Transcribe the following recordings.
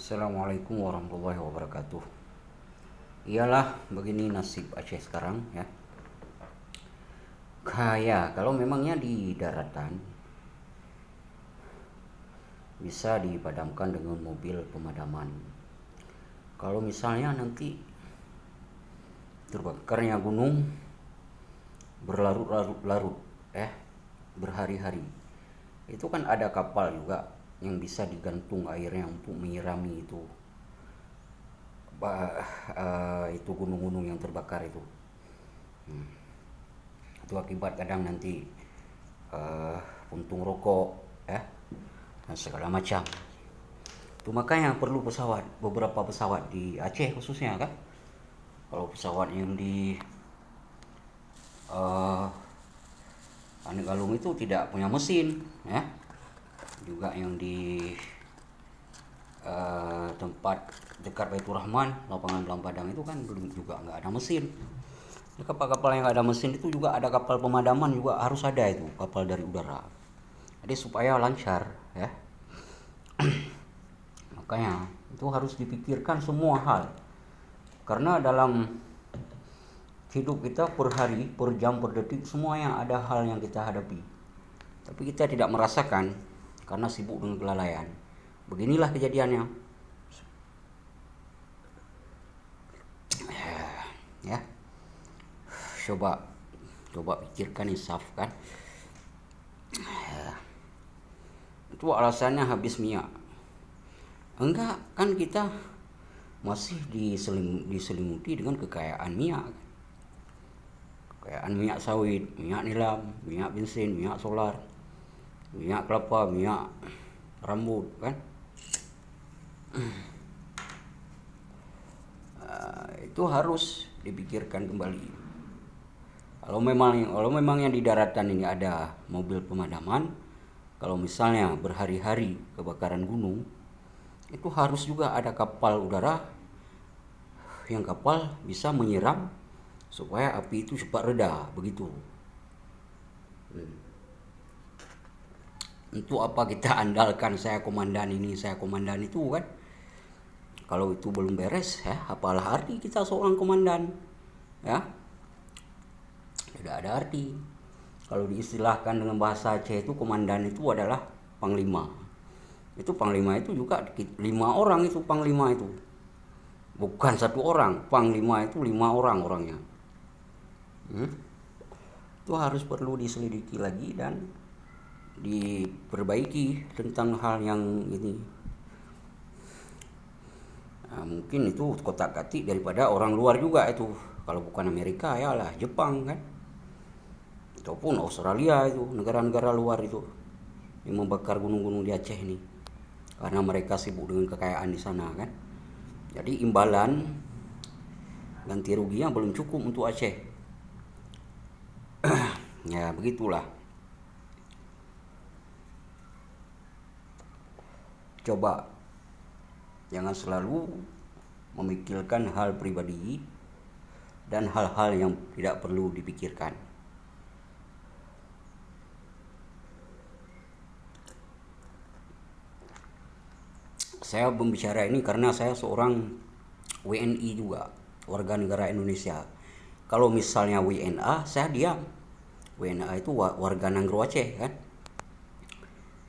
Assalamualaikum warahmatullahi wabarakatuh. Iyalah begini nasib Aceh sekarang ya. Kaya kalau memangnya di daratan bisa dipadamkan dengan mobil pemadaman. Kalau misalnya nanti terbakarnya gunung berlarut-larut berhari-hari, itu kan ada kapal juga yang bisa digantung airnya untuk menyirami itu gunung-gunung yang terbakar itu. Itu akibat kadang nanti puntung rokok ya dan segala macam. Itu makanya perlu pesawat, beberapa pesawat di Aceh khususnya kan. Kalau pesawat yang di uh, Galung itu tidak punya mesin ya. Juga yang di tempat dekat Baitur Rahman, lapangan Belang Padang itu kan belum juga nggak ada mesin. Kapal-kapal yang nggak ada mesin itu juga ada kapal pemadaman juga harus ada itu kapal dari udara. Jadi supaya lancar ya. Makanya itu harus dipikirkan semua hal. Karena dalam hidup kita per hari, per jam, per detik semuanya ada hal yang kita hadapi. Tapi kita tidak merasakan karena sibuk dengan kelalaian. Beginilah kejadiannya. Ya. Coba pikirkan insaf kan. Itu alasannya habis minyak. Enggak, kan kita masih diselimuti dengan kekayaan minyak. Kekayaan minyak sawit, minyak nilam, minyak bensin, minyak solar, minyak kelapa, minyak rambut kan. Itu harus dipikirkan kembali. Kalau memang yang di daratan ini ada mobil pemadaman, kalau misalnya berhari-hari kebakaran gunung, itu harus juga ada kapal udara yang kapal bisa menyiram supaya api itu cepat reda begitu. Untuk apa kita andalkan saya komandan ini, saya komandan itu kan? Kalau itu belum beres ya, apalah arti kita seorang komandan ya? Tidak ada arti. Kalau diistilahkan dengan bahasa Aceh itu komandan itu adalah panglima. Itu panglima itu juga 5 orang itu panglima itu. Bukan 1 orang, panglima itu 5 orang orangnya. Itu harus perlu diselidiki lagi dan diperbaiki tentang hal yang ini. Nah, mungkin itu kotak-katik daripada orang luar juga itu. Kalau bukan Amerika ya lah Jepang kan. Ataupun Australia itu, negara-negara luar itu yang membakar gunung-gunung di Aceh ini. Karena mereka sibuk dengan kekayaan di sana kan. Jadi imbalan ganti ruginya belum cukup untuk Aceh. Ya begitulah. Coba jangan selalu memikirkan hal pribadi dan hal-hal yang tidak perlu dipikirkan. Saya membicara ini karena saya seorang WNI juga, warga negara Indonesia. Kalau misalnya WNA, saya diam. WNA itu warga Nanggro Aceh kan.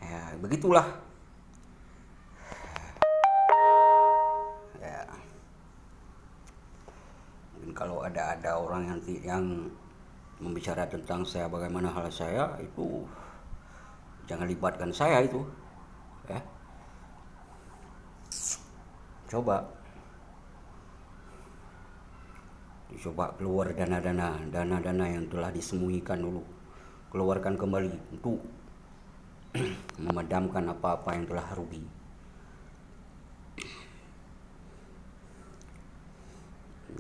Ya, begitulah. Ya, mungkin kalau ada orang yang membicara tentang saya bagaimana hal saya itu jangan libatkan saya itu. Ya. Coba keluar dana-dana yang telah disembunyikan dulu, keluarkan kembali untuk memadamkan apa-apa yang telah rugi.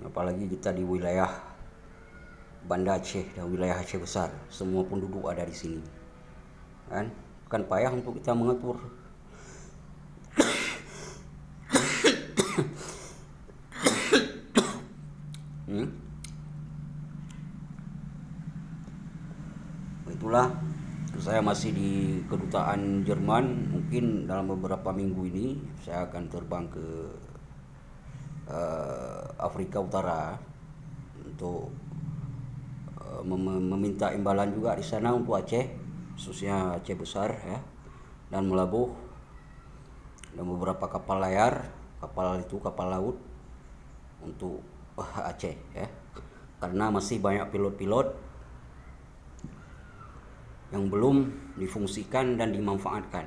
Apalagi kita di wilayah Banda Aceh dan wilayah Aceh besar, semua penduduk ada di sini kan. Bukan payah untuk kita mengatur. Itulah saya masih di kedutaan Jerman. Mungkin dalam beberapa minggu ini saya akan terbang ke Afrika Utara untuk meminta imbalan juga di sana untuk Aceh, khususnya Aceh Besar ya, dan Melabuh, dan beberapa kapal layar, kapal laut untuk Aceh ya, karena masih banyak pilot-pilot yang belum difungsikan dan dimanfaatkan.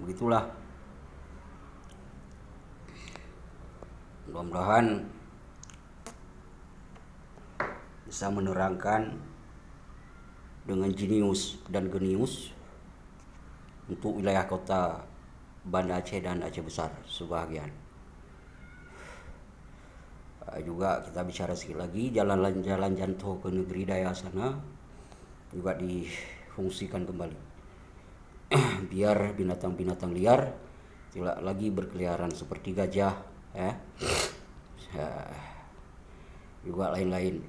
Begitulah, mudah-mudahan bisa menerangkan dengan jenius dan genius untuk wilayah kota Banda Aceh dan Aceh Besar sebahagian. Juga kita bicara sedikit lagi, jalan jantol ke negeri Daya sana juga difungsikan kembali biar binatang-binatang liar tidak lagi berkeliaran seperti gajah ya, juga lain-lain.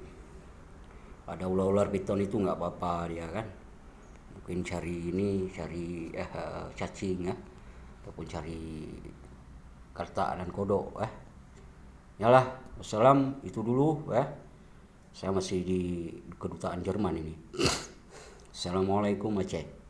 Ada ular-ular piton itu nggak apa-apa dia kan, mungkin cari cacing ya, ataupun cari karta dan kodok ya. Yalah, wassalam, itu dulu ya. Saya masih di kedutaan Jerman ini. Assalamualaikum Aceh.